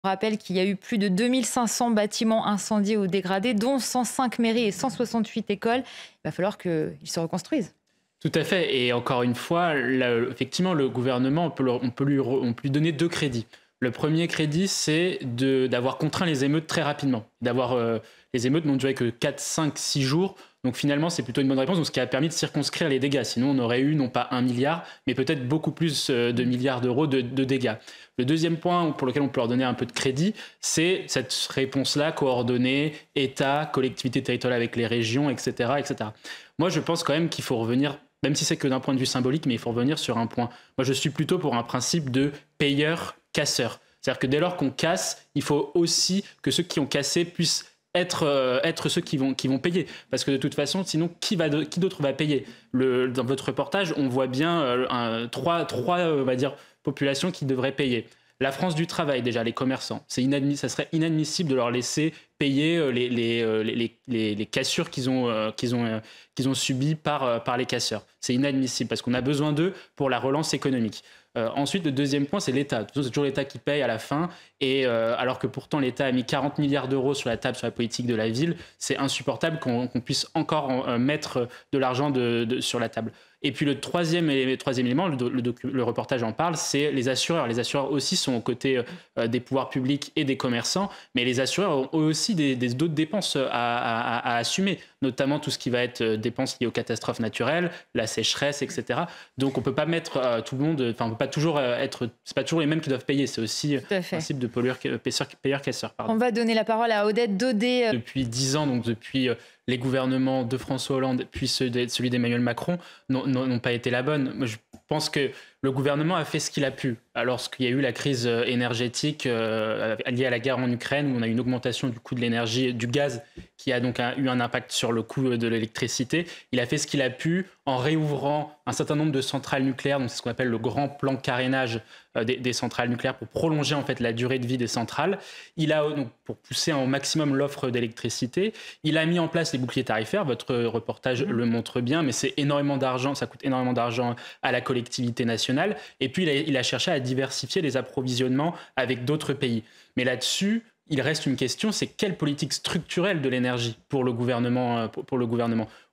On rappelle qu'il y a eu plus de 2500 bâtiments incendiés ou dégradés, dont 105 mairies et 168 écoles. Il va falloir qu'ils se reconstruisent. Tout à fait. Et encore une fois, là, effectivement, le gouvernement, on peut lui donner deux crédits. Le premier crédit, c'est d'avoir contraint les émeutes très rapidement. Les émeutes n'ont duré que 4, 5, 6 jours. Donc finalement, c'est plutôt une bonne réponse, donc ce qui a permis de circonscrire les dégâts. Sinon, on aurait eu non pas 1 milliard, mais peut-être beaucoup plus de milliards d'euros de dégâts. Le deuxième point pour lequel on peut leur donner un peu de crédit, c'est cette réponse-là coordonnée, État, collectivité territoriale avec les régions, etc., etc. Moi, je pense quand même qu'il faut revenir, même si c'est que d'un point de vue symbolique, mais il faut revenir sur un point. Moi, je suis plutôt pour un principe de payeur-casseur. C'est-à-dire que dès lors qu'on casse, il faut aussi que ceux qui ont cassé puissent être ceux qui vont payer. Parce que de toute façon, sinon, qui d'autre va payer dans votre reportage, on voit bien trois on va dire, populations qui devraient payer. La France du travail, déjà, les commerçants. Ça serait inadmissible de leur laisser payer les cassures qu'ils ont subies par les casseurs. C'est inadmissible parce qu'on a besoin d'eux pour la relance économique. Ensuite, le deuxième point, c'est l'État. C'est toujours l'État qui paye à la fin. Et alors que pourtant, l'État a mis 40 milliards d'euros sur la table sur la politique de la ville, c'est insupportable qu'on puisse encore mettre de l'argent sur la table. Et puis le troisième élément, le reportage en parle, c'est les assureurs. Les assureurs aussi sont aux côtés des pouvoirs publics et des commerçants, mais les assureurs ont aussi d'autres dépenses à assumer, notamment tout ce qui va être dépenses liées aux catastrophes naturelles, la sécheresse, etc. Donc on peut pas mettre tout le monde, enfin on peut pas toujours c'est pas toujours les mêmes qui doivent payer, c'est aussi le principe de payeur-casseur. On va donner la parole à Odette Daudet. Depuis 10 ans, donc depuis les gouvernements de François Hollande puis celui d'Emmanuel Macron n'ont pas été la bonne. Moi, je pense que le gouvernement a fait ce qu'il a pu. Lorsqu'il y a eu la crise énergétique liée à la guerre en Ukraine, où on a eu une augmentation du coût de l'énergie, du gaz, qui a donc eu un impact sur le coût de l'électricité, il a fait ce qu'il a pu en réouvrant un certain nombre de centrales nucléaires, donc c'est ce qu'on appelle le grand plan de carénage des centrales nucléaires pour prolonger en fait la durée de vie des centrales. Il a donc pour pousser au maximum l'offre d'électricité, il a mis en place les boucliers tarifaires. Votre reportage le montre bien, mais c'est énormément d'argent, ça coûte énormément d'argent à la collectivité nationale. Et puis il a cherché à diversifier les approvisionnements avec d'autres pays. Mais là-dessus, il reste une question, c'est quelle politique structurelle de l'énergie pour le gouvernement.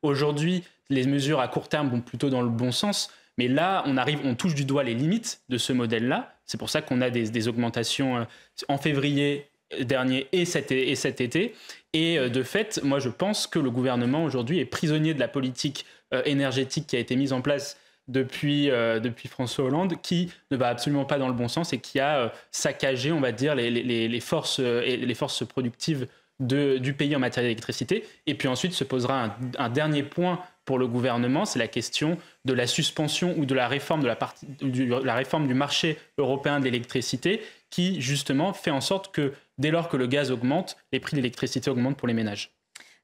Aujourd'hui, les mesures à court terme vont plutôt dans le bon sens, mais là, on touche du doigt les limites de ce modèle-là. C'est pour ça qu'on a des augmentations en février dernier et cet été. Et de fait, moi, je pense que le gouvernement aujourd'hui est prisonnier de la politique énergétique qui a été mise en place depuis François Hollande, qui ne va absolument pas dans le bon sens et qui a saccagé, on va dire, les forces productives du pays en matière d'électricité. Et puis ensuite se posera un dernier point pour le gouvernement, c'est la question de la suspension ou de la réforme la réforme du marché européen de l'électricité, qui justement fait en sorte que dès lors que le gaz augmente, les prix de l'électricité augmentent pour les ménages.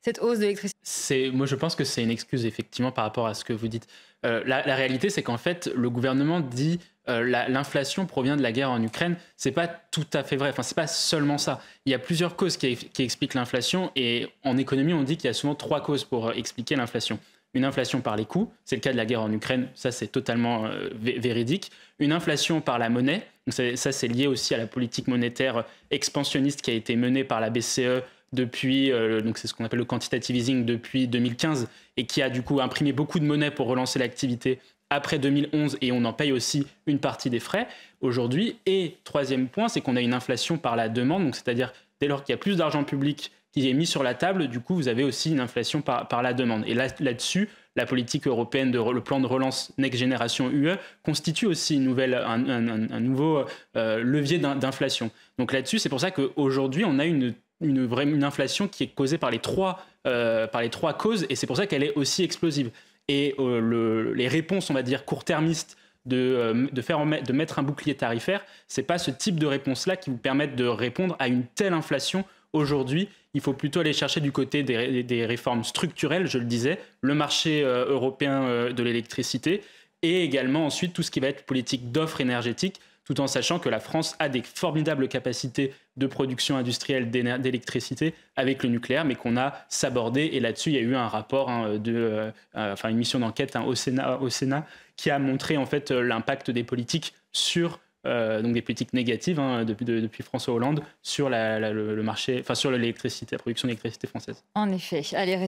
Cette hausse de l'électricité. Moi, je pense que c'est une excuse, effectivement, par rapport à ce que vous dites. La réalité, c'est qu'en fait, le gouvernement dit l'inflation provient de la guerre en Ukraine. C'est pas tout à fait vrai. Enfin, c'est pas seulement ça. Il y a plusieurs causes qui expliquent l'inflation. Et en économie, on dit qu'il y a souvent 3 causes pour expliquer l'inflation. Une inflation par les coûts, c'est le cas de la guerre en Ukraine, ça c'est totalement véridique. Une inflation par la monnaie, donc ça c'est lié aussi à la politique monétaire expansionniste qui a été menée par la BCE depuis, donc c'est ce qu'on appelle le quantitative easing depuis 2015, et qui a du coup imprimé beaucoup de monnaie pour relancer l'activité après 2011, et on en paye aussi une partie des frais aujourd'hui. Et troisième point, c'est qu'on a une inflation par la demande, donc c'est-à-dire dès lors qu'il y a plus d'argent public qui est mis sur la table, du coup, vous avez aussi une inflation par la demande. Et là-dessus, la politique européenne, le plan de relance Next Generation UE, constitue aussi un nouveau levier d'inflation. Donc là-dessus, c'est pour ça qu'aujourd'hui, on a une inflation qui est causée par les trois causes, et c'est pour ça qu'elle est aussi explosive. Et les réponses, on va dire, court-termistes, de mettre un bouclier tarifaire, c'est pas ce type de réponse-là qui vous permettent de répondre à une telle inflation. Aujourd'hui, il faut plutôt aller chercher du côté des réformes structurelles, je le disais, le marché européen de l'électricité, et également ensuite tout ce qui va être politique d'offre énergétique, tout en sachant que la France a des formidables capacités de production industrielle d'électricité avec le nucléaire, mais qu'on a sabordé. Et là-dessus, il y a eu un rapport, une mission d'enquête au Sénat qui a montré en fait l'impact des politiques sur donc des politiques négatives depuis François Hollande sur le marché, enfin sur l'électricité, la production d'électricité française. En effet. Allez,